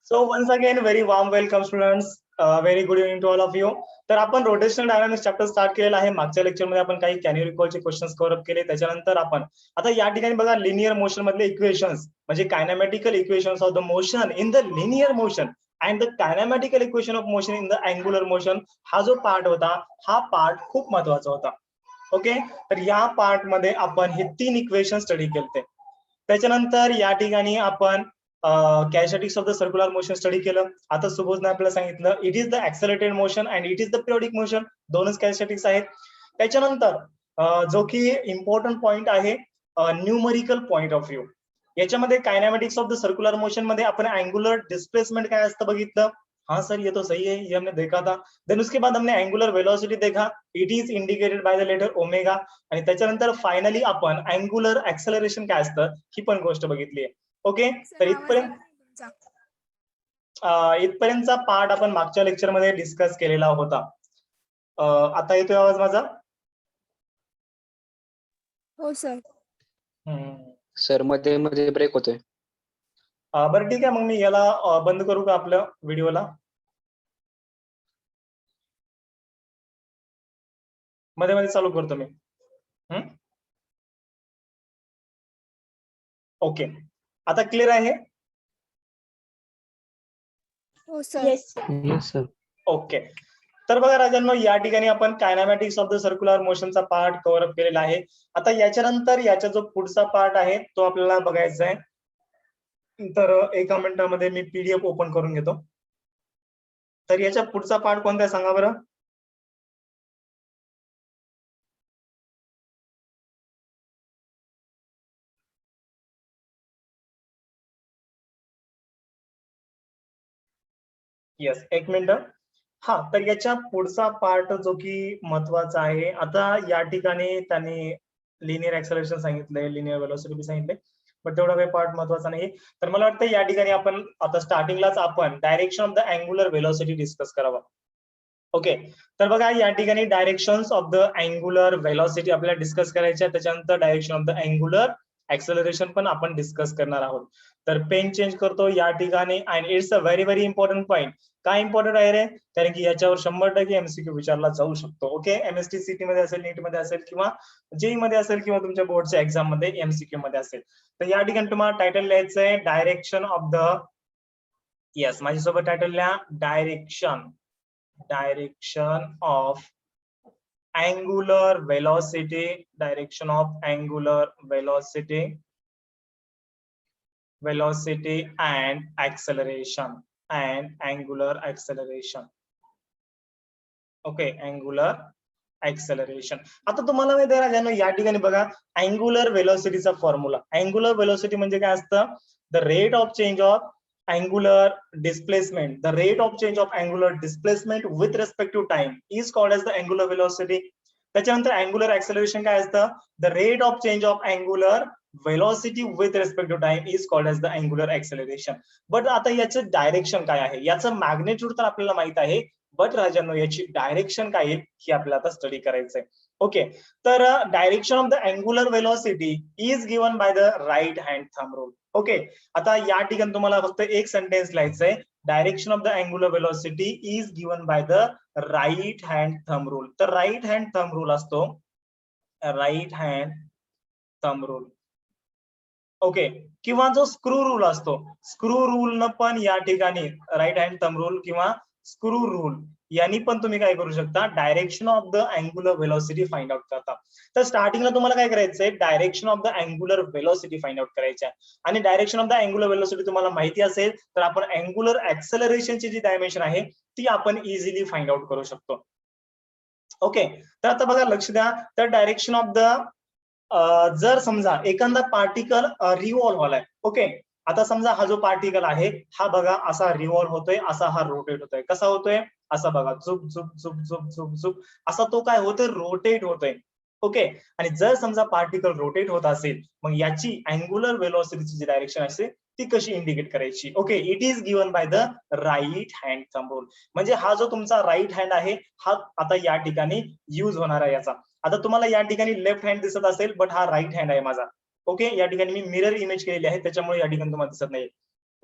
So once again, very warm welcome students. Very good evening to all of you. तर आपण rotational dynamics chapter start केलेला आहे. मागच्या lecture मध्ये आपण काही कॅन यू रिकॉलचे क्वेश्चन्स कव्हर अप केले. त्याच्यानंतर आपण आता या ठिकाणी बघा लिनियर मोशन मधले इक्वेशन्स म्हणजे कायनॅमॅटिकल equations of the motion in the linear motion and the कायनॅमॅटिकल equation of motion in the angular motion हा जो पार्ट होता हा पार्ट खूप महत्वाचा होता. ओके, तर या पार्ट मध्ये आपण हे तीन इक्वेशन स्टडी केले. त्याच्यानंतर या ठिकाणी आपण characteristics of the circular motion study केलं. आता सुबोधने आपल्याला सांगितलं it is the accelerated motion and it is the periodic motion, दोनच कॅरेक्टरिस्टिक्स आहेत. त्याच्यानंतर जो की इम्पॉर्टंट पॉइंट आहे न्यूमरिकल पॉइंट ऑफ व्ह्यू, याच्यामध्ये kinematics of the circular motion मध्ये आपण अँगुलर डिस्प्लेसमेंट काय असतं बघितलं. हाँ सर ये तो सही है, ये हमने देखा था. देन उसके बाद हमने एंगुलर वेलोसिटी देखा, it is indicated by the letter omega. आणि त्याच्यानंतर फायनली आपण अँगुलर ऍक्सेलरेशन काय असतं ही पण गोष्ट बघितली आहे. ओके, तर इथपर्यंतचा पार्ट आपण मागच्या लेक्चर मध्ये डिस्कस केलेला होता. आता येतोय आवाज माझा? हो सर. सर मध्ये मध्ये ब्रेक होतोय. बरं ठीक आहे, मग मी याला बंद करू का आपल्या व्हिडिओला? मध्ये मध्ये चालू करतो मी. ओके, आता क्लिअर आहे? हो सर. Yes sir. ओके, तर बघा राजांनो, या ठिकाणी आपण कायनॅमॅटिक्स ऑफ द सर्क्युलर मोशनचा पार्ट कव्हर अप केलेला आहे. आता याच्यानंतर याचा जो पुढचा पार्ट आहे तो आपल्याला बघायचा आहे. तर एका मिनिटामध्ये मी पीडीएफ ओपन करून घेतो. तर याच्या पुढचा पार्ट कोणता आहे सांगा बरं? येस, एक मिनिट. हा, तर याच्या पुढचा पार्ट जो की महत्वाचा आहे. आता या ठिकाणी त्यांनी लिनियर ऍक्सेलरेशन सांगितलंय, लिनियर वेलोसिटी सांगितलंय, पण तेवढा काही पार्ट महत्वाचा नाही. तर मला वाटतं या ठिकाणी आपण आता स्टार्टिंगलाच आपण direction of the angular velocity discuss करावा. ओके, तर बघा या ठिकाणी directions of the angular velocity आपल्याला डिस्कस करायच्या. त्याच्यानंतर direction of the angular acceleration पण आपण डिस्कस करणार आहोत. तर पेन चेंज करतो या ठिकाणी and it's a very very important point. काय इम्पॉर्टंट आहे रे? कारण की याच्यावर 100% एमसीक्यू विचारला जाऊ शकतो. ओके, एमएसटी सीटी मध्ये असेल, नीट मध्ये असेल, किंवा जेई मध्ये असेल, किंवा तुमच्या बोर्डच्या एक्झाम मध्ये एमसीक्यू मध्ये असेल. तर या ठिकाणी तुम्हाला टायटल लिहायचं आहे डायरेक्शन ऑफ द, येस माझ्यासोबत टायटल लिहा, direction of angular velocity, direction of angular velocity and acceleration and angular acceleration. Okay, angular acceleration. आता तुम्हाला माहिती आहे राजांनो, या ठिकाणी बघा अँगुलर वेलोसिटीचा फॉर्म्युला. अँगुलर वेलोसिटी म्हणजे काय असतं? The rate of change of angular displacement, the rate of change of angular displacement with respect to time is called as the angular velocity. त्याच्यानंतर angular acceleration काय असतं? The rate of change of angular velocity with respect to time is called as the angular acceleration. But आता याचं direction काय आहे? याचं magnitude तर आपल्याला माहित आहे, बट राजांनो याची डायरेक्शन काय आहे ही आपल्याला आता स्टडी करायचंय. ओके, तर direction of the angular velocity is given by the right hand thumb rule. Okay, आता या ठिकाणी तुम्हाला फक्त एक सेंटेन्स लिहायचंय, direction of the angular velocity is given by the right hand thumb rule. तर राईट हँड थंब रूल असतो, right hand thumb rule. Okay, किंवा जो स्क्रू रूल असतो, स्क्रू रूल न पण या ठिकाणी राईट हँड थंब रूल किंवा स्क्रू रूल यांनी पण तुम्ही काय करू शकता, direction of the angular velocity find out करता. तर स्टार्टिंगला तुम्हाला काय करायचंय, direction of the angular velocity find out करायच्या. आणि direction of the angular velocity तुम्हाला माहिती असेल तर आपण अँगुलर ऍक्सेलरेशनची जी डायमेन्शन आहे ती आपण इझिली फाइंड आउट करू शकतो. ओके, तर आता बघा लक्ष द्या, तर डायरेक्शन ऑफ द जर समजा एखादा पार्टिकल रिव्हॉल्व होलाय. ओके, आता समजा हा जो पार्टिकल आहे हा बघा असा रिव्हॉल्व होतोय, असा हा रोटेट होतोय. कसा होतोय? असा बघा, झुक झुक झुक झुक झुक झुक असा तो काय होतोय, रोटेट होतोय. ओके, आणि जर समजा पार्टिकल रोटेट होत असेल मग याची अँगुलर वेलोसिटीची जी डायरेक्शन असते ती कशी इंडिकेट करायची? Okay, it is given by the right hand thumb rule. म्हणजे हा जो तुमचा राईट हँड आहे हा आता या ठिकाणी युज होणार आहे याचा. आता तुम्हाला या ठिकाणी लेफ्ट हँड दिसत असेल, बट हा राईट हँड आहे माझा. ओके, या ठिकाणी मी मिरर इमेज केलेली आहे त्याच्यामुळे या ठिकाणी तुम्हाला दिसत नाही.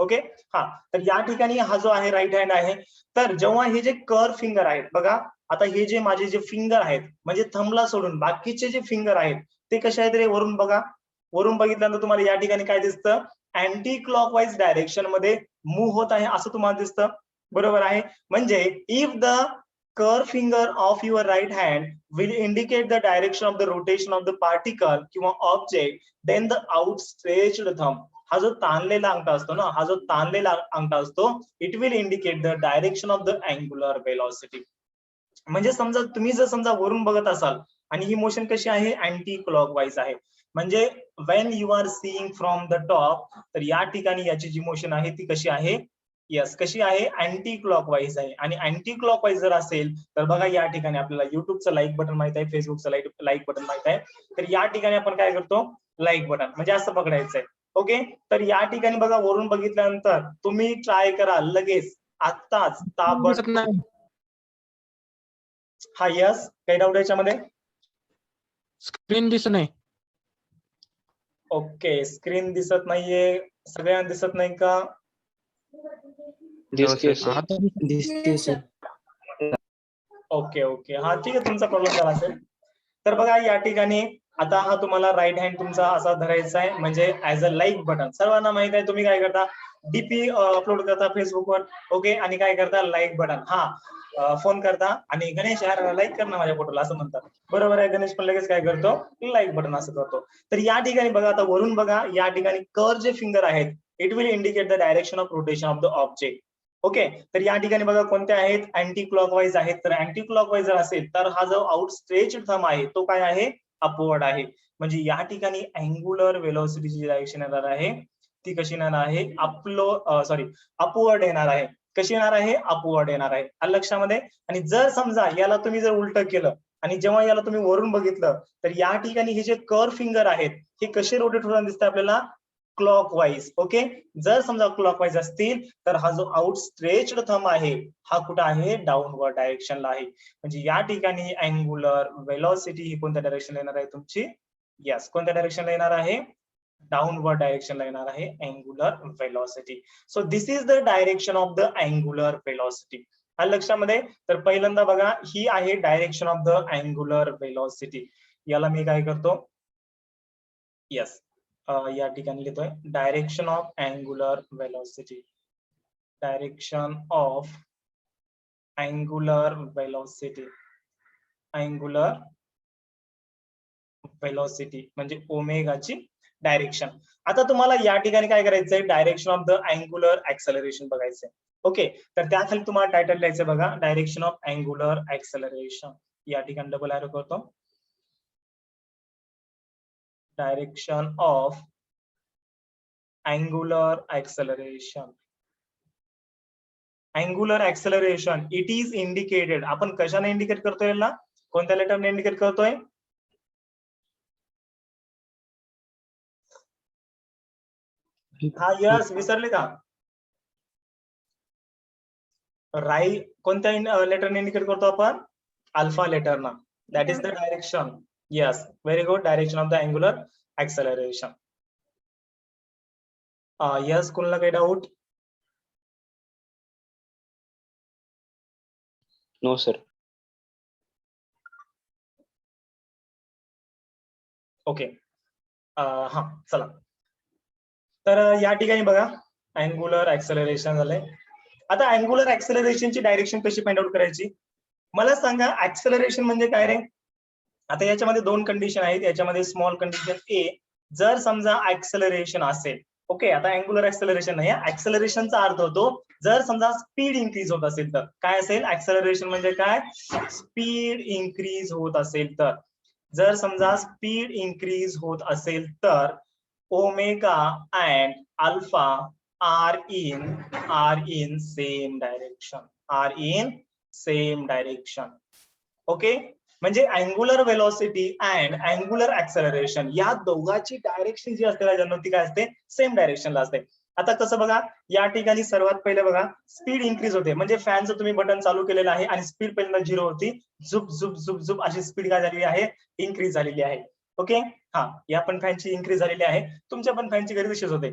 ओके. हा, तर या ठिकाणी हा जो आहे राईट हँड आहे. तर जेव्हा हे जे कर फिंगर आहेत बघा, आता हे जे माझे जे फिंगर आहेत म्हणजे थंबला सोडून बाकीचे जे फिंगर आहेत ते कसे आहेत रे, वरून बघा. वरून बघितल्यानंतर तुम्हाला या ठिकाणी काय दिसतं, अँटी क्लॉकवाईज डायरेक्शन मध्ये मूव्ह होत आहे असं तुम्हाला दिसतं. बरोबर आहे. म्हणजे if the curl finger of your right hand will indicate the direction of the rotation of the particle किंवा object, then the outstretched thumb, हा जो ताणलेला अंगठा असतो ना, हा जो ताणलेला अंगठा असतो, it will indicate the direction of the angular velocity. म्हणजे समजा तुम्ही जर समजा वरून बघत असाल आणि ही मोशन कशी आहे, अँटी क्लॉकवाईज आहे. म्हणजे when you are seeing from the top, तर या ठिकाणी याची जी मोशन आहे ती कशी आहे, यस कशी आहे, अँटी क्लॉकवाईज आहे. आणि अँटी क्लॉकवाईज जर असेल तर बघा या ठिकाणी आपल्याला युट्यूबचं लाईक बटन माहित आहे, फेसबुकचं लाईक बटन माहित आहे. तर या ठिकाणी आपण काय करतो, लाईक बटन म्हणजे असं पकडायचंय. ओके. तर या ठिकाणी बघा वरून बघितल्यानंतर तुम्ही ट्राय करा लगेच आत्ताच दिसत नाही. हा यस, काही डाऊट याच्यामध्ये? स्क्रीन दिसत नाही. ओके, स्क्रीन दिसत नाहीये, सगळ्यांना दिसत नाही का? दिसते सर. आता दिसते सर. ओके ओके, हा ठीक आहे, तुमचा प्रॉब्लेम झाला असेल. तर बघा या ठिकाणी आता हा तुम्हाला राईट हँड तुमचा असा धरायचा आहे म्हणजे ऍज अ लाईक बटन. सर्वांना माहित आहे तुम्ही काय करता, डीपी अपलोड करता फेसबुकवर, ओके, आणि काय करता, लाईक बटन, हा फोन करता आणि गणेश यार लाईक कर ना माझ्या फोटोला असं म्हणतात. बरोबर आहे, गणेश पण लगेच काय करतो, लाईक बटन असं करतो. तर या ठिकाणी बघा आता वरून बघा, या ठिकाणी कर जे फिंगर आहेत it will indicate the direction of rotation of the object. Okay. तर या ठिकाणी बघा कोणत्या आहेत, अँटी क्लॉकवाईज आहेत. तर अँटी क्लॉकवाईज जर असेल तर हा जो आउटस्ट्रेच्ड थंब आहे तो काय आहे, अपवर्ड आहे. म्हणजे या ठिकाणी अँग्युलर वेलोसिटीची डायरेक्शन येणार आहे ती कशी येणार आहे, अपवर्ड येणार आहे. कशी येणार आहे, अपवर्ड येणार आहे. आलं लक्षामध्ये? आणि जर समजा याला तुम्ही जर उलट केलं आणि जेव्हा याला तुम्ही वरून बघितलं तर या ठिकाणी हे जे कर फिंगर आहेत हे कसे रोटेट होताना दिसतात आपल्याला, क्लॉकवाईज. ओके. जर समजा क्लॉकवाईज असतील तर हा जो आउटस्ट्रेच्ड थंब आहे हा कुठं आहे, डाऊनवर्ड डायरेक्शनला आहे. म्हणजे या ठिकाणी अँग्युलर वेलोसिटी ही कोणत्या डायरेक्शनला येणार आहे तुमची, यस कोणत्या डायरेक्शनला येणार आहे, डाऊनवर्ड डायरेक्शनला येणार आहे angular velocity. So this is the direction of the angular velocity. हा लक्षामध्ये. तर पहिल्यांदा बघा ही आहे direction of the angular velocity. याला मी काय करतो, यस या ठिकाणी लिहितोय direction of angular velocity. Direction of angular velocity. Angular velocity म्हणजे ओमेगाची डायरेक्शन. आता तुम्हाला या ठिकाणी काय करायचंय, direction of the angular acceleration बघायचंय. ओके. तर त्याखाली तुम्हाला टायटल लिहायचं बघा, डायरेक्शन ऑफ अँग्युलर ऍक्सेलरेशन. या ठिकाणी डबल एरो करतो, direction of angular acceleration. Angular acceleration it is indicated, आपण कशाने इंडिकेट करतोय याला, कोणत्या लेटरने इंडिकेट करतोय, हा यस विसरले का, कोणत्या लेटरने इंडिकेट करतो आपण, अल्फा लेटरना. That is the direction. Yes very good, direction of the angular acceleration. Yes कोणाला काही डाऊट? No sir. ओके. हा चला. तर या ठिकाणी बघा अँग्युलर ऍक्सेलरेशन झालंय. आता अँग्युलर ऍक्सेलरेशनची डायरेक्शन कशी फाइंड आउट करायची, मला सांगा. ऍक्सेलरेशन म्हणजे काय रे, आता याच्यामध्ये दोन कंडिशन आहेत. याच्यामध्ये स्मॉल कंडिशन ए, जर समजा ऍक्सेलरेशन असेल, ओके, आता अँग्युलर ऍक्सेलरेशन नाही, ऍक्सेलरेशनचा अर्थ होतो जर समजा स्पीड इन्क्रीज होत असेल तर. काय असेल ऍक्सेलरेशन म्हणजे काय, स्पीड इन्क्रीज होत असेल तर. जर समजा स्पीड इन्क्रीज होत असेल तर omega and alpha are in same direction, are in same direction. Okay. म्हणजे angular velocity and angular acceleration या दोघांची डायरेक्शन जी असते राजांनो ती काय असते, सेम डायरेक्शनला असते. आता कसं बघा, या ठिकाणी सर्वात पहिले बघा स्पीड इन्क्रीज होते म्हणजे फॅनचं तुम्ही बटन चालू केलेलं आहे आणि स्पीड पहिल्यांदा 0 होती, झुप झुप झुप झुप अशी स्पीड काय झालेली आहे, इन्क्रीज झालेली आहे. ओके. हा, या पण फॅनची इन्क्रीज झालेली आहे, तुमच्या पण फॅनची गती तशीच होते.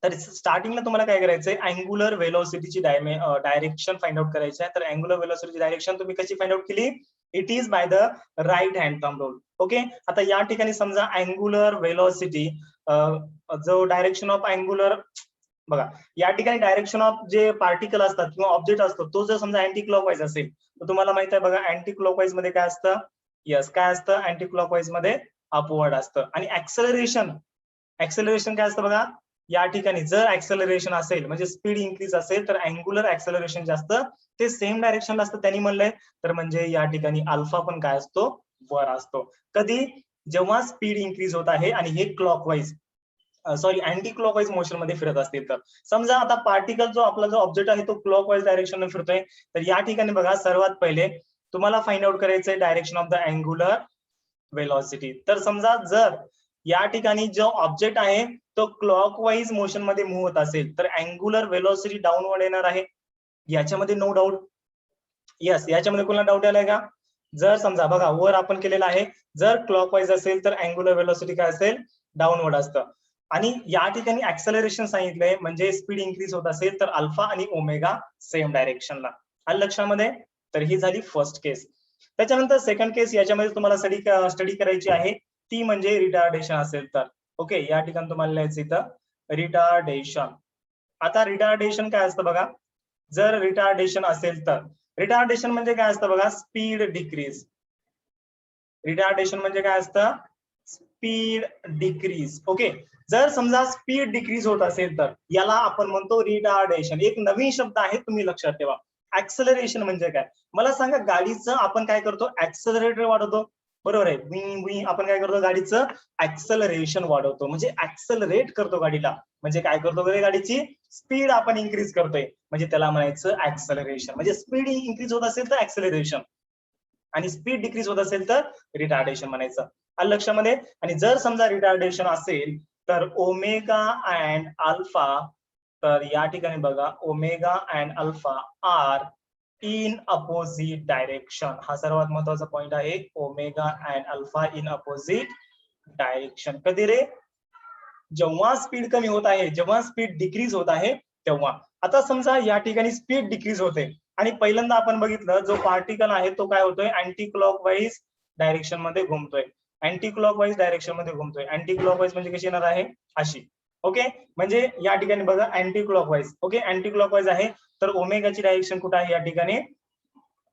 तर स्टार्टिंगला तुम्हाला काय करायचंय, अँग्युलर वेलोसिटीची डायरेक्शन फाइंड आउट करायची आहे. तर अँग्युलर वेलोसिटीची डायरेक्शन तुम्ही कशी फाइंड आउट केली, it is by the right hand thumb rule. Okay, आता या ठिकाणी समजा अँग्युलर वेलोसिटी जो डायरेक्शन ऑफ अँग्युलर, बघा या ठिकाणी डायरेक्शन ऑफ जे पार्टिकल असतात किंवा ऑब्जेक्ट असतो तो जर समजा अँटी क्लॉकवाईज असेल तर तुम्हाला माहित आहे बघा अँटी क्लॉकवाईज मध्ये काय असतं, यस काय असतं, अँटी क्लॉकवाईज मध्ये अपवर्ड असतं. आणि ऍक्सेलरेशन काय असतं बघा, या ठिकाणी जर ऍक्सेलरेशन असेल म्हणजे स्पीड इन्क्रीज असेल तर अँग्युलर ऍक्सेलरेशन जास्त ते सेम डायरेक्शनला असतं त्यांनी म्हणलंय. तर म्हणजे या ठिकाणी अल्फा पण काय असतो, वर असतो. कधी, जेव्हा स्पीड इन्क्रीज होत आहे आणि हे clockwise sorry anti clockwise motion मध्ये फिरत असतील. तर समजा आता पार्टिकल जो आपला जो ऑब्जेक्ट आहे तो क्लॉकवाईज डायरेक्शन फिरतोय, तर या ठिकाणी बघा सर्वात पहिले तुम्हाला फाइंड आउट करायचंय direction of the angular velocity. तर समजा जर या ठिकाणी जो ऑब्जेक्ट आहे तो क्लॉकवाईज मोशन मध्ये मूव्ह होत असेल तर अँग्युलर वेलॉसिटी डाऊनवर्ड येणार आहे, याच्यामध्ये नो डाऊट. यस, याच्यामध्ये कोणाला डाऊट आलाय का? जर समजा बघा वर आपण केलेलं आहे, जर क्लॉकवाईज असेल तर अँग्युलर वेलॉसिटी काय असेल, डाऊनवर्ड असतं. आणि या ठिकाणी ऍक्सेलरेशन सांगितलंय म्हणजे स्पीड इन्क्रीज होत असेल तर अल्फा आणि ओमेगा सेम डायरेक्शनला. आलं लक्षामध्ये? तर ही झाली फर्स्ट केस. त्याच्यानंतर सेकंड केस याच्यामध्ये तुम्हाला स्टडी करायची आहे, ती म्हणजे रिटार्डेशन असेल तर. ओके, या ठिकाणी तुम्हाला लिहायचं इथं रिटार्डेशन. आता रिटार्डेशन काय असतं बघा, जर रिटार्डेशन असेल तर रिटार्डेशन म्हणजे काय असतं बघा, स्पीड डिक्रीज. रिटार्डेशन म्हणजे काय असतं, स्पीड डिक्रीज. ओके, जर समजा स्पीड डिक्रीज होत असेल तर याला आपण म्हणतो रिटार्डेशन. एक नवीन शब्द आहे, तुम्ही लक्षात ठेवा. ऍक्सेलरेशन म्हणजे काय, मला सांगा, गाडीचं आपण काय करतो, ऍक्सेलरेटर वाढवतो, बरोबर आहे, आपण काय करतो, गाडीचं ऍक्सेलरेशन वाढवतो म्हणजे ऍक्सेलरेट करतो गाडीला, म्हणजे काय करतो, गाडीची स्पीड आपण इन्क्रीज करतोय म्हणजे त्याला म्हणायचं ऍक्सेलरेशन. म्हणजे स्पीड इन्क्रीज होत असेल तर ऍक्सेलरेशन आणि स्पीड डिक्रीज होत असेल तर रिटार्डेशन म्हणायचं. आलं लक्षामध्ये? आणि जर समजा रिटार्डेशन असेल तर ओमेगा अँड अल्फा, तर या ठिकाणी बघा omega and alpha are in opposite direction. हा सर्वात महत्वाचा पॉइंट आहे, omega and alpha in opposite direction. कधी रे, जेव्हा स्पीड कमी होत आहे, जेव्हा स्पीड डिक्रीज होत आहे तेव्हा. आता समजा या ठिकाणी स्पीड डिक्रीज होते आणि पहिल्यांदा आपण बघितलं जो पार्टिकल आहे तो काय होतोय, अँटी क्लॉकवाईज डायरेक्शन मध्ये घुमतोय. अँटी क्लॉकवाईज डायरेक्शन मध्ये घुमतोय. अँटी क्लॉकवाईज म्हणजे कशी येणार आहे, अशी. ओके, म्हणजे या ठिकाणी बघा anti clockwise. Okay, anti clockwise आहे तर ओमेगाची डायरेक्शन कुठे आहे, या ठिकाणी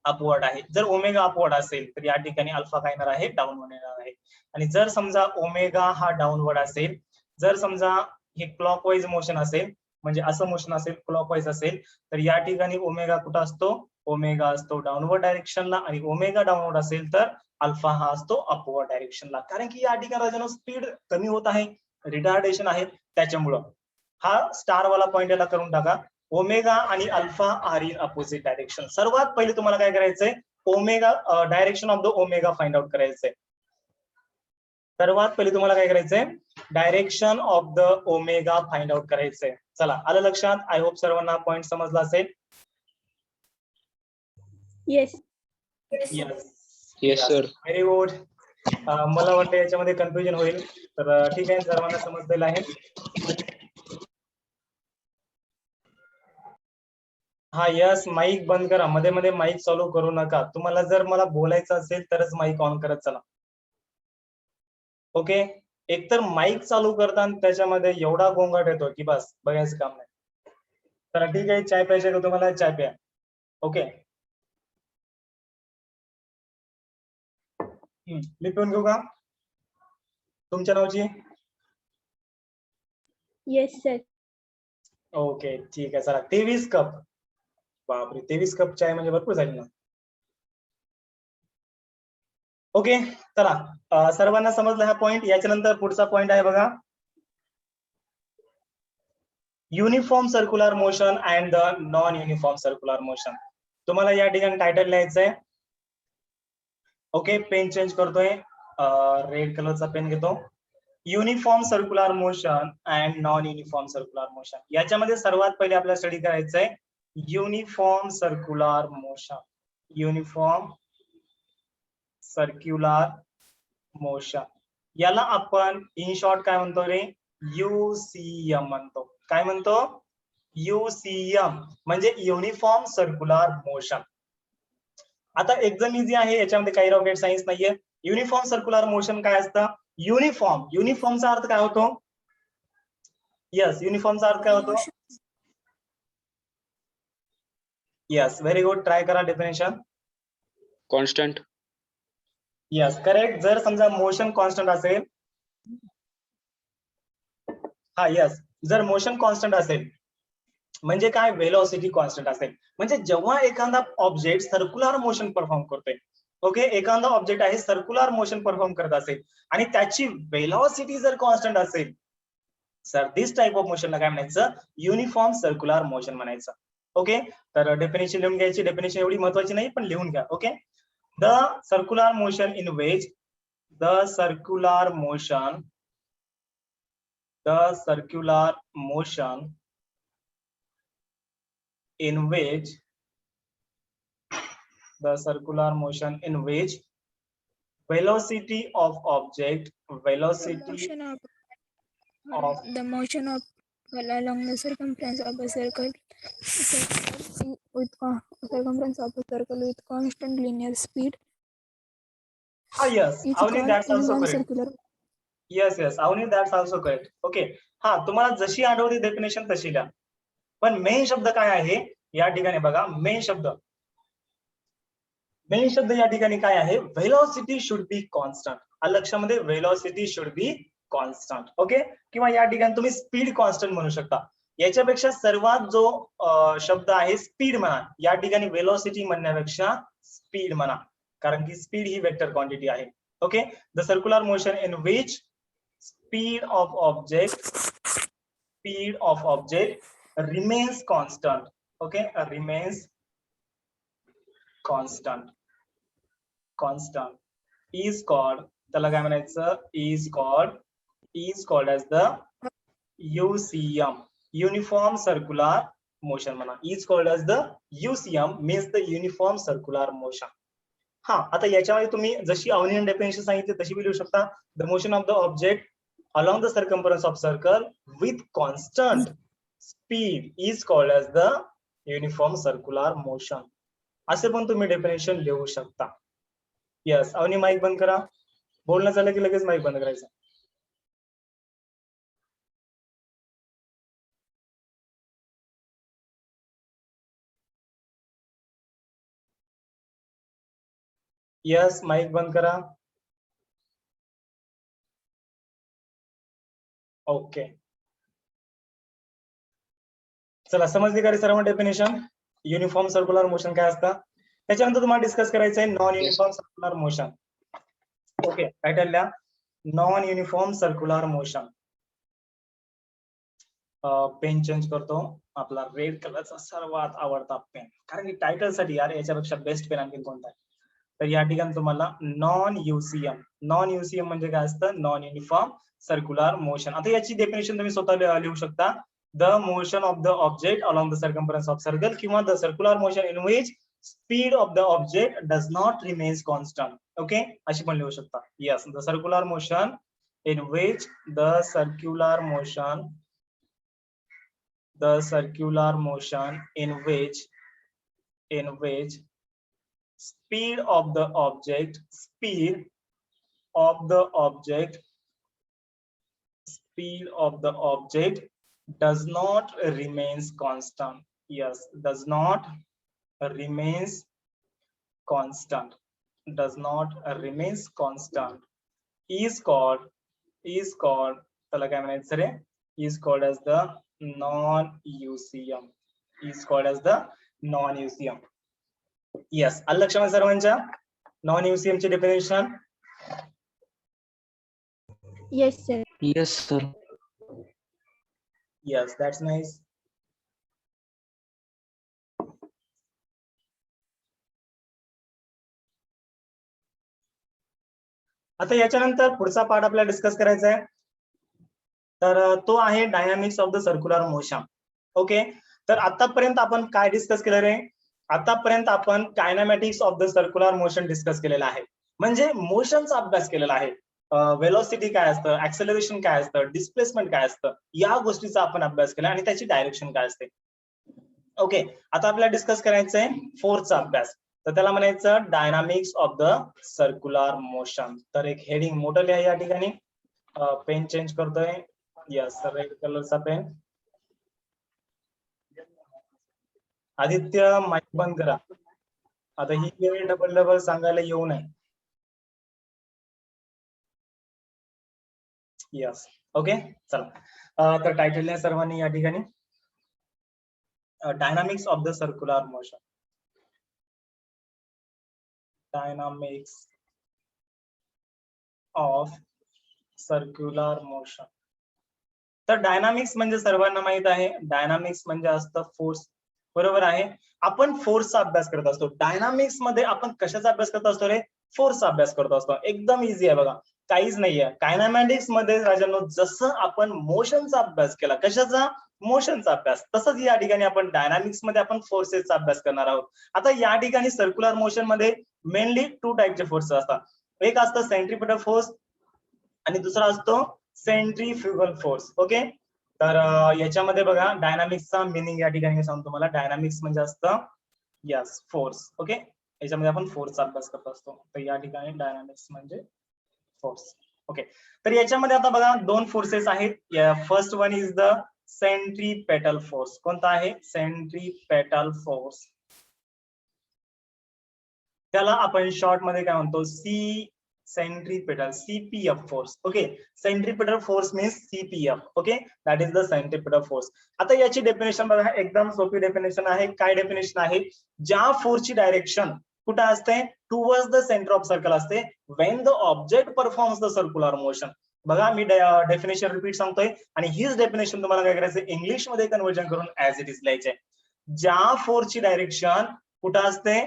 अपवर्ड आहे. जर ओमेगा अपवर्ड असेल तर या ठिकाणी अल्फा काय येणार आहे, डाऊनवर्ड येणार आहे. आणि जर समजा ओमेगा हा डाऊनवर्ड असेल, जर समजा हे क्लॉकवाईज मोशन असेल म्हणजे असं मोशन असेल क्लॉकवाईज असेल तर या ठिकाणी ओमेगा कुठं असतो, ओमेगा असतो डाऊनवर्ड डायरेक्शनला. आणि ओमेगा डाऊनवर्ड असेल तर अल्फा हा असतो अपवर्ड डायरेक्शनला. कारण की या ठिकाणी स्पीड कमी होत आहे, रिटार्डेशन आहे, त्याच्यामुळं हा स्टार वाला पॉइंट याला करून टाका. ओमेगा आणि alpha are in opposite direction. सर्वात पहिले तुम्हाला काय करायचंय, omega direction of the omega find out करायचंय. सर्वात पहिले तुम्हाला काय करायचंय, direction of the omega find out करायचंय. चला, आलं लक्षात? आय होप सर्वांना पॉइंट समजला असेल. Yes. Yes sir. Very good. मला वाटतं याच्यामध्ये कन्फ्युजन होईल, तर ठीक आहे, सर्वांना समजलेलं आहे. हा यस, माईक बंद करा, मध्ये मध्ये माईक चालू करू नका. तुम्हाला जर मला बोलायचं असेल तरच माईक ऑन करत चला. ओके, एकतर माईक चालू करताना त्याच्यामध्ये एवढा गोंगाट येतो की बस बघायचं काम नाही. तर ठीक आहे, चाय प्यायचे का तुम्हाला, चाय प्या. ओके, मी पिऊन घेऊ का तुमच्या नावची? Yes sir. ओके ठीक आहे, चला 23 कप. बापरे, 23 कप चाय म्हणजे भरपूर झाली ना. ओके, चला, सर्वांना समजला हा पॉइंट. याच्यानंतर पुढचा पॉइंट आहे बघा, uniform circular motion and the non uniform circular motion. तुम्हाला या ठिकाणी टायटल लिहायचंय. ओके, पेन चेंज करतोय, रेड कलरचा पेन घेतो. Uniform circular motion and non uniform circular motion. याच्यामध्ये सर्वात पहिले आपल्याला स्टडी करायचंय uniform circular motion. Uniform circular motion याला आपण इन शॉर्ट काय म्हणतो रे, UCM म्हणतो. काय म्हणतो? UCM म्हणजे युनिफॉर्म सर्क्युलर मोशन. आता एकदम इझी आहे, याच्यामध्ये काही रॉकेट सायन्स नाहीये. युनिफॉर्म सर्क्युलर मोशन काय असतं? युनिफॉर्मचा अर्थ काय होतो? यस, युनिफॉर्मचा अर्थ काय होतो? Yes, very good. ट्राय करा डेफिनेशन. कॉन्स्टंट. Yes, correct. जर समजा मोशन कॉन्स्टंट असेल, हा यस, जर मोशन कॉन्स्टंट असेल म्हणजे काय? वेलोसिटी कॉन्स्टंट असेल. म्हणजे जेव्हा एखादा ऑब्जेक्ट सर्क्युलर मोशन परफॉर्म करतोय, ओके, एखादा ऑब्जेक्ट आहे सर्क्युलर मोशन परफॉर्म करत असेल आणि त्याची वेलोसिटी जर कॉन्स्टंट असेल, सर दिस टाइप ऑफ मोशनला काय म्हणायचं? युनिफॉर्म सर्क्युलर मोशन म्हणायचं. ओके, तर डेफिनेशन लिहून घ्यायची. डेफिनेशन एवढी महत्वाची नाही, पण लिहून घ्या. Okay, the circular motion in which the circular motion in which velocity of object The motion of along the circumference of a circle with constant linear speed yes, is Avni, called that's also uniform correct. circular. Yes, Avni, that's also correct. Okay, हा, तुम्हाला जशी आठवते definition तशी द्या, पण main शब्द काय आहे या ठिकाणी बघा. मेन शब्द या ठिकाणी काय आहे? Velocity should be constant. लक्षामध्ये, velocity should be constant. Okay, किंवा या ठिकाणी तुम्ही स्पीड कॉन्स्टंट म्हणू शकता. याच्यापेक्षा सर्वात जो शब्द आहे स्पीड म्हणा. या ठिकाणी व्हेलॉसिटी म्हणण्यापेक्षा स्पीड म्हणा, कारण की स्पीड ही वेक्टर क्वांटिटी आहे. Okay, the circular motion in which speed of object remains constant. Okay, remains constant is called, त्याला काय म्हणायचं? is called as the UCM, uniform circular motion म्हणा. is called as the UCM means the uniform circular motion. हा, आता याच्यामध्ये तुम्ही जशी अवनियन definition सांगितली तशी लिहू शकता. The motion of the object along the circumference of circle with constant speed is called as the uniform circular motion. असे पण तुम्ही डेफिनेशन लिहू शकता. यस, अवनी माईक बंद करा. बोलणं झालं की लगेच माईक बंद करायचं. यस, माईक बंद करा. ओके, चला, समजली का रे सर्व डेफिनेशन? युनिफॉर्म सर्क्युलर मोशन काय असतं. त्याच्यानंतर तुम्हाला डिस्कस करायचं आहे non uniform circular motion. Okay, title द्या, non uniform circular motion. Pen change करतो. आपला रेड कलरचा सर्वात आवडता पेन, कारण की टायटल साठी यार याच्यापेक्षा बेस्ट पेन आणखी कोणता आहे? तर या ठिकाणी तुम्हाला नॉन युसीएम म्हणजे काय असतं? Non uniform circular motion. आता याची डेफिनेशन तुम्ही स्वतः लिहू शकता. The motion of the object along the circumference of circle किंवा the circular motion in which speed of the object does not remains constant. Okay, अशी पण लिहू शकता. Yes, the circular motion in which the circular motion in which speed of the object does not remains constant. Yes, does not remains constant is called त्याला काय म्हणायचं रे? is called as the non-UCM. Yes, लक्षामध्ये सर्वांच्या non युसीएम ची definition. Yes, sir. Yes, sir. Yes, that's nice. आता याच्यानंतर पुढचा part आपल्याला डिस्कस करायचा आहे. तर तो आहे dynamics of the circular motion. Okay, तर आतापर्यंत आपण काय डिस्कस केलं रे? आतापर्यंत आपण kinematics of the circular motion discuss केलेला आहे, म्हणजे मोशनचा अभ्यास केलेला आहे. वेलोसिटी काय असतं, ऍक्सेलरेशन काय असतं, डिस्प्लेसमेंट काय असतं, या गोष्टीचा आपण अभ्यास केला आणि त्याची डायरेक्शन काय असते. ओके, आता आपल्याला डिस्कस करायचं आहे फोर्सचा अभ्यास. तर त्याला म्हणायचं dynamics of the circular motion. तर एक हेडिंग मोठं लिहा या ठिकाणी. पेन चेंज करतोय. यस, रेड कलरचा पेन. आदित्य माईक बंद करा. आता ही वेळ डबल डबल सांगायला येऊ नये. यस, ओके, चला. तर टायटल आहे सर्वांनी या ठिकाणी dynamics of the circular motion. Dynamics of circular motion. तर डायनामिक्स म्हणजे सर्वांना माहित आहे, डायनामिक्स म्हणजे असतं फोर्स. बरोबर आहे. आपण फोर्सचा अभ्यास करत असतो. डायनामिक्स मध्ये आपण कशाचा अभ्यास करत असतो रे? फोर्सचा अभ्यास करत असतो. एकदम इझी आहे बघा, काहीच नाहीये. कायनेमॅटिक्स मध्ये राजांनो जसं आपण मोशनचा अभ्यास केला, कशाचा? मोशनचा अभ्यास, तसंच या ठिकाणी आपण डायनामिक्स मध्ये आपण फोर्सेसचा अभ्यास करणार आहोत. आता या ठिकाणी सर्क्युलर मोशन मध्ये मेनली 2 टाईपचे फोर्स असतात. एक असतं सेंट्रिपिटल फोर्स आणि दुसरा असतो सेंट्रीफ्युगल फोर्स. ओके, तर याच्यामध्ये बघा डायनामिक्सचा मिनिंग या ठिकाणी मी सांगतो तुम्हाला. डायनामिक्स म्हणजे असतं यस फोर्स. ओके, याच्यामध्ये आपण फोर्सचा अभ्यास करत असतो. तर या ठिकाणी डायनामिक्स म्हणजे फोर्स. ओके, तर याच्यामध्ये आता बघा 2 फोर्सेस आहेत. First one is the centripetal force. कोणता आहे? Centripetal force. त्याला आपण शॉर्ट मध्ये काय म्हणतो? Centripetal, CPF force. Okay, centripetal force means CPF. Okay, that is the centripetal force. आता याची डेफिनेशन बघा, एकदम सोपी डेफिनेशन आहे. काय डेफिनेशन आहे? ज्या फोर्सची डायरेक्शन कुठे असते? Towards the centre of circle असते when the object performs the circular motion. बघा मी डेफिनेशन रिपीट सांगतोय आणि हीच डेफिनेशन तुम्हाला काय करायचं? इंग्लिश मध्ये कन्वर्जन करून ऍज इट इज लिहायचे. ज्या फोर्सची डायरेक्शन कुठे असते?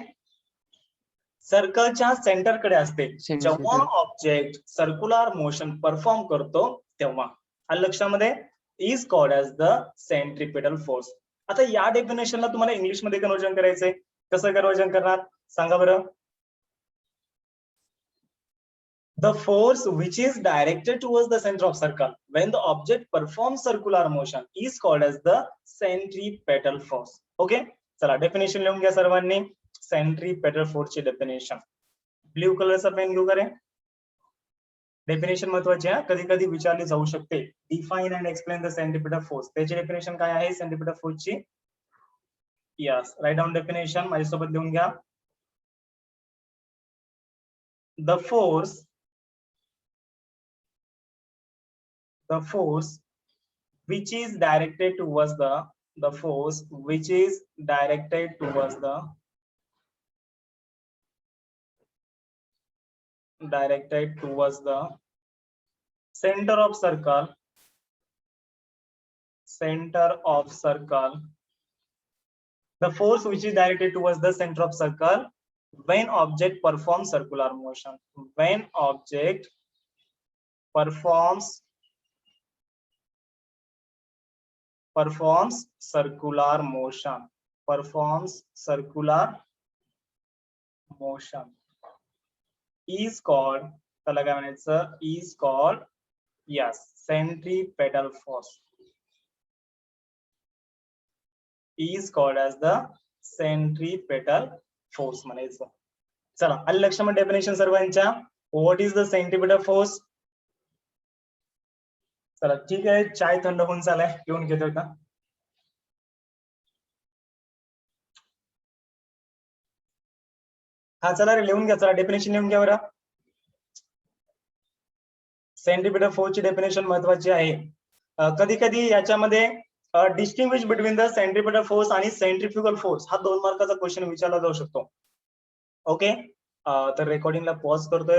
सर्कलच्या सेंटरकडे असते. जेव्हा ऑब्जेक्ट सर्क्युलर मोशन परफॉर्म करतो तेव्हा. आलं लक्षामध्ये? Is called as the centripetal force. आता या डेफिनेशनला तुम्हाला इंग्लिश मध्ये कन्वर्जन करायचंय. कसं कन्वर्जन करणार सांगा बरं? The force which is directed towards the center of circle when the object performs circular motion is called as the centripetal force. Okay, चला डेफिनेशन लिहून घ्या सर्वांनी. सेंट्रीपेटल फोर्सची डेफिनेशन. ब्ल्यू कलरचा पेन घेऊ करे. डेफिनेशन महत्वाची आहे, कधी कधी विचारली जाऊ शकते. Define and explain the centripetal force. त्याची डेफिनेशन काय आहे सेंट्रीपेटल फोर्सची? यस, राईट डाऊन डेफिनेशन माझ्यासोबत लिहून घ्या. The force which is directed towards the force which is directed towards the center of circle the force which is directed towards the center of circle when object performs circular motion. When object performs circular motion is called, त्याला काय म्हणायचं? is called yes centripetal force. is called as the centripetal force म्हणायचं. चला आलं लक्षामध्ये definition सर्वांच्या. What is the centripetal force? चला ठीक आहे, चाय थंड होऊन चालाय, पिऊन घेतोय का? हा चला रे लिहून घ्या. चला डेफिनेशन लिहून घ्या बरं. सेंट्रिपेटल फोर्सची डेफिनेशन महत्वाची आहे. कधी कधी याच्यामध्ये distinguish between the centripetal force आणि सेंट्रिफ्युगल फोर्स हा 2 मार्काचा क्वेश्चन विचारला जाऊ शकतो. ओके, तर रेकॉर्डिंगला पॉज करतोय.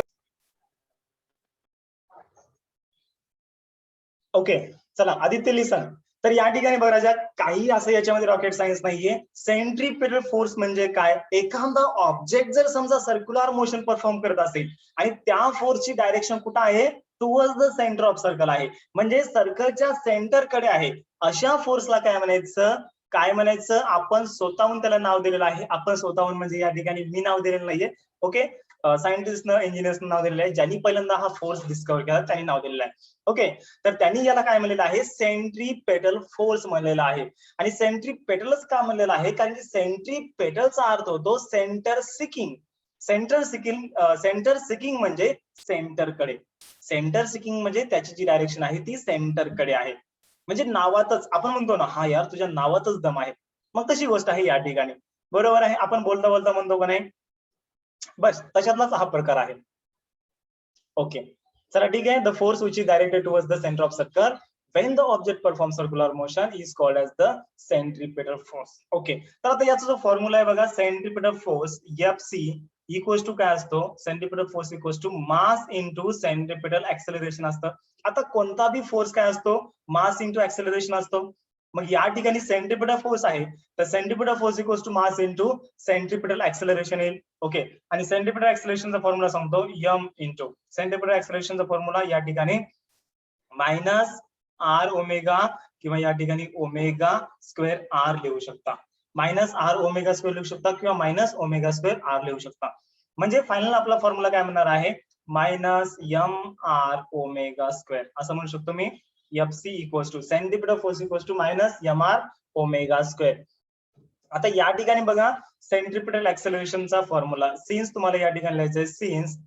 ओके, चला आदित्य लिसन. तर या ठिकाणी बघा, काही असं याच्यामध्ये रॉकेट सायन्स नाहीये. सेंट्रिपेटल फोर्स म्हणजे काय? एखादा ऑब्जेक्ट जर समजा सर्क्युलर मोशन परफॉर्म करत असेल आणि त्या फोर्सची डायरेक्शन कुठं आहे? Towards the centre of circle आहे, म्हणजे सर्कलच्या सेंटरकडे आहे. अशा फोर्सला काय म्हणायचं? काय म्हणायचं? आपण स्वतःहून त्याला नाव दिलेलं आहे. आपण स्वतःहून म्हणजे या ठिकाणी मी नाव दिलेलं नाहीये. ओके, सायंटिस्टनं इंजिनियर्सनं नाव दिलेलं आहे. ज्यांनी पहिल्यांदा हा फोर्स डिस्कवर केला त्यांनी नाव दिलेलं आहे. ओके, तर त्यांनी याला काय म्हणलेलं आहे, सेंट्रीपेटल फोर्स म्हणलेला आहे. आणि सेंट्रीपेटलच का म्हणलेला आहे, कारण की सेंट्रीपेटलचा अर्थ होतो सेंटर सिकिंग. सेंटर सिकिंग म्हणजे सेंटरकडे. सेंटर सिकिंग म्हणजे त्याची जी डायरेक्शन आहे ती सेंटरकडे आहे. म्हणजे नावातच आपण म्हणतो ना, हा यार तुझ्या नावातच दम आहे. मग तशी गोष्ट आहे या ठिकाणी. बरोबर आहे, आपण बोलता बोलता म्हणतो का नाही, बस तशातलाच हा प्रकार आहे. ओके, चला ठीक आहे. The force which is directed towards the centre of circle when the object performs circular motion is called as the centripetal force. Okay, तर आता याचा जो फॉर्म्युला आहे बघा, centripetal force FC equals to काय असतो, centripetal force equals to mass into centripetal acceleration असतं. आता कोणता बी फोर्स काय असतो, मास इंटू ऍक्सेलरेशन असतो. मग या ठिकाणी सेंट्रिपेटल फोर्स आहे, तर centripetal force equals to mass into centripetal acceleration येईल. ओके, आणि सेंट्रिपेटल ऍक्सेलरेशनचा फॉर्म्युला सांगतो, m इंटू सेंट्रिपेटल ऍक्सेलरेशनचा फॉर्म्युला या ठिकाणी मायनस आर ओमेगा किंवा या ठिकाणी ओमेगा स्क्वेअर आर लिहू शकता. मायनस आर ओमेगा स्क्वेअर लिहू शकता किंवा मायनस ओमेगा स्क्वेअर आर लिहू शकता. म्हणजे फायनल आपला फॉर्म्युला काय म्हणणार आहे, minus M R omega square असं म्हणू शकतो मी. FC equals to centripetal force equals to minus M R omega square. आता या ठिकाणी बघा, सेंट्रिपेटल ऍक्सेलरेशनचा फॉर्म्युला सिन्स तुम्हाला या ठिकाणी लिहायचं आहे, सिन्स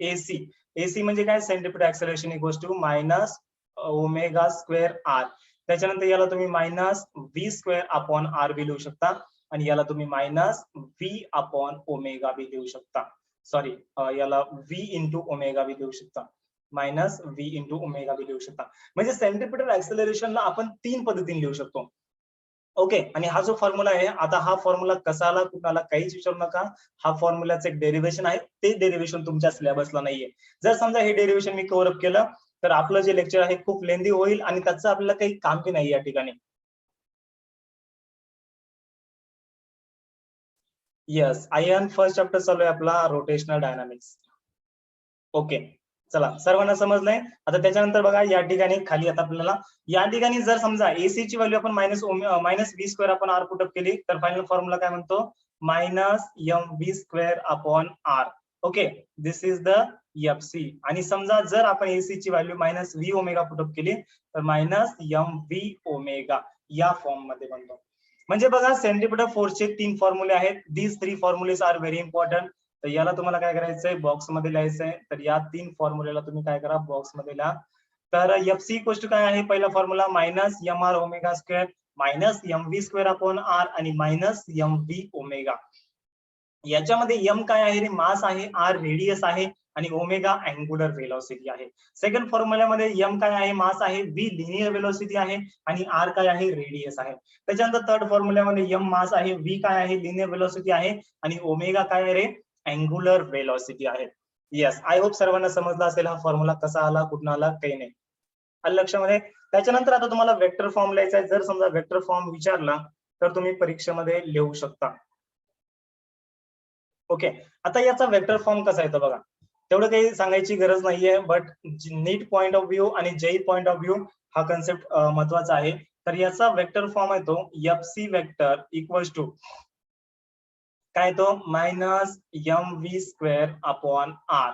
AC म्हणजे काय, centripetal acceleration equals to minus omega square R. त्याच्यानंतर याला तुम्ही minus V square upon R बी लिहू शकता आणि याला तुम्ही मायनस V अपॉन ओमेगा बी लिहू शकता. सॉरी, याला V इंटू ओमेगा बी लिहू शकता, मायनस V इंटू ओमेगा बी लिहू शकता. म्हणजे सेंट्रिपेटल ऍक्सेलरेशनला आपण 3 पद्धतीने लिहू शकतो. ओके, आणि हा जो फॉर्म्युला आहे, आता हा फॉर्म्युला कसा आला कुणाला काहीच विचारू नका. हा फॉर्म्युलाचं एक डेरिव्हेशन आहे, ते डेरिव्हेशन तुमच्या सिलेबसला नाहीये. जर समजा हे डेरिव्हेशन मी कव्हर अप केलं तर आपलं जे लेक्चर आहे खूप लेंदी होईल आणि त्याचं आपल्याला काही काम की नाही या ठिकाणी. येस, आयन फर्स्ट चॅप्टर चालू आहे आपला रोटेशनल डायनामिक्स. ओके, चला सर्वांना समजलंय. आता त्याच्यानंतर बघा या ठिकाणी खाली आता आपल्याला या ठिकाणी जर समजा AC ची व्हॅल्यू आपण मायनस V स्क्वेअर आपण आर पुटअप केली तर फायनल फॉर्म्युला काय म्हणतो, minus MV square upon R. Okay, this is the FC. आणि समजा जर आपण AC ची value minus V omega put up केली तर मायनस MV ओमेगा या फॉर्म मध्ये बनतो. म्हणजे बघा, सेंट्रिपेटल फोर्सचे 3 फॉर्म्युले आहेत. These 3 formulas are very important. तर याला तुम्हाला काय करायचंय, बॉक्स मध्ये लिहायचंय. तर या 3 फॉर्म्युलेला तुम्ही काय करा, बॉक्स मध्ये लिहा. तर FC इक्वल्स टू काय आहे, पहिला formula minus MR omega square minus MV square upon R आणि मायनस MV ओमेगा. याच्यामध्ये M काय आहे, मास आहे, R रेडियस आहे आणि ओमेगा अँग्युलर वेलोसिटी आहे. सेकंड फॉर्म्युल्यामध्ये M काय आहे, मास आहे, V लिनियर वेलोसिटी आहे आणि R काय आहे, रेडियस आहे. त्याच्यानंतर थर्ड फॉर्म्युल्यामध्ये M मास आहे, V काय आहे, लिनियर वेलोसिटी आहे आणि ओमेगा काय आहे रे, अँग्युलर वेलोसिटी आहे. येस, आय होप सर्वांना समजला असेल हा फॉर्म्युला कसा आला, कुठून आला, काही नाही आलं लक्षामध्ये. त्याच्यानंतर आता तुम्हाला वेक्टर फॉर्म लिहायचा आहे. जर समजा वेक्टर फॉर्म विचारला तर तुम्ही परीक्षेमध्ये लिहू शकता. ओके, आता याचा वेक्टर फॉर्म कसा येतो बघा, तेवढं काही सांगायची गरज नाहीये, but NEET point of view आणि जेई पॉइंट ऑफ व्ह्यू हा कन्सेप्ट महत्वाचा आहे. तर याचा वेक्टर फॉर्म येतो FC वेक्टर इक्वल्स टू काय तो, minus MV square upon R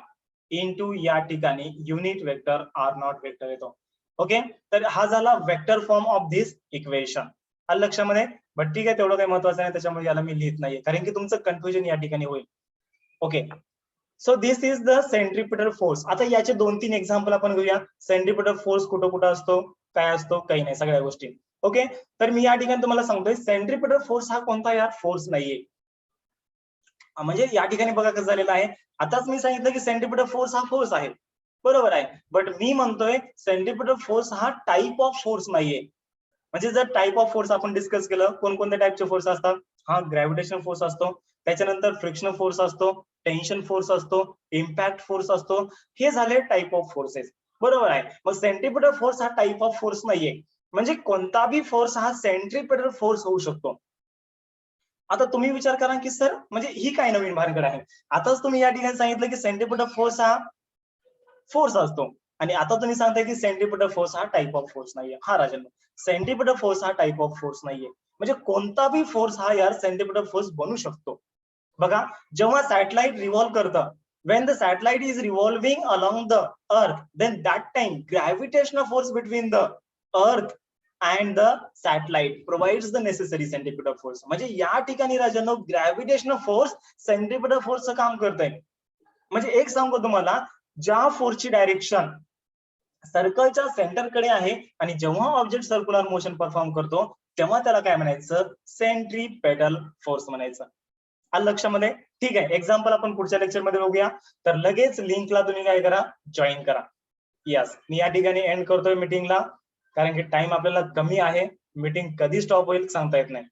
into या ठिकाणी युनिट वेक्टर R0 वेक्टर येतो. ओके, तर हा झाला vector form of this equation. आलं लक्षामध्ये. बट ठीक आहे, तेवढं काही महत्वाचं नाही, त्याच्यामुळे याला मी लिहित नाहीये कारण की तुमचं कन्फ्युजन या ठिकाणी होईल. Okay, so this is the centripetal force. आता याचे 2-3 एक्झाम्पल आपण घेऊया. सेंट्रिपेटल फोर्स कुठं कुठं असतो, काय असतो, काही नाही, सगळ्या गोष्टी. ओके, तर मी या ठिकाणी तुम्हाला सांगतोय सेंट्रिपेटल फोर्स हा कोणता यार फोर्स नाहीये. म्हणजे या ठिकाणी बघा कसं झालेलं आहे, आताच मी सांगितलं की सेंट्रिपेटल फोर्स हा फोर्स आहे, बरोबर आहे. बट मी म्हणतोय सेंट्रिपेटल फोर्स हा टाइप ऑफ फोर्स नाहीये. म्हणजे जर टाइप ऑफ फोर्स आपण डिस्कस केलं, कोणकोणत्या टाइपचे फोर्स असतात, हा ग्रॅव्हिटेशन फोर्स असतो, त्याच्यानंतर फ्रिक्शनल फोर्स असतो, टेन्शन फोर्स असतो, इम्पॅक्ट फोर्स असतो, हे झाले टाइप ऑफ फोर्सेस, बरोबर आहे. मग सेंट्रिपेटल फोर्स हा टाइप ऑफ फोर्स नाहीये. म्हणजे कोणता बी फोर्स हा सेंट्रिपेटल फोर्स होऊ शकतो. आता तुम्ही विचार करा की सर म्हणजे ही काय नवीन भानगड आहे. आताच तुम्ही या ठिकाणी सांगितलं की सेंट्रिपेटल फोर्स हा फोर्स असतो आणि आता तुम्ही सांगताय की सेंट्रिपेटल फोर्स हा टाइप ऑफ फोर्स नाहीये. हा राजन, सेंट्रिपेटल फोर्स हा टाइप ऑफ फोर्स नाहीये. म्हणजे कोणता बी फोर्स हा यार सेंट्रिपेटल फोर्स बनू शकतो. बघा, जेव्हा सॅटेलाइट रिव्हॉल्व करतं, when the satellite is revolving along the earth, then that time gravitational force between the earth and the satellite provides the necessary centripetal force. म्हणजे या ठिकाणी राजांनो ग्रॅव्हिटेशनल फोर्स सेंट्रिपिटल फोर्सचं काम करतंय. म्हणजे एक सांगतो तुम्हाला, ज्या फोर्सची डायरेक्शन सर्कलच्या सेंटरकडे आहे आणि जेव्हा ऑब्जेक्ट सर्क्युलर मोशन परफॉर्म करतो तेव्हा त्याला काय म्हणायचं, सेंट्रिपेटल फोर्स म्हणायचं. आलं लक्षामध्ये? ठीक आहे, एक्झाम्पल आपण पुढच्या लेक्चर मध्ये बघूया. तर लगेच लिंकला तुम्ही काय करा, जॉईन करा. यस, मी या ठिकाणी एंड करतोय मीटिंगला, कारण की टाइम आपल्याला कमी आहे. मीटिंग कधी स्टॉप होईल सांगता येत नाही.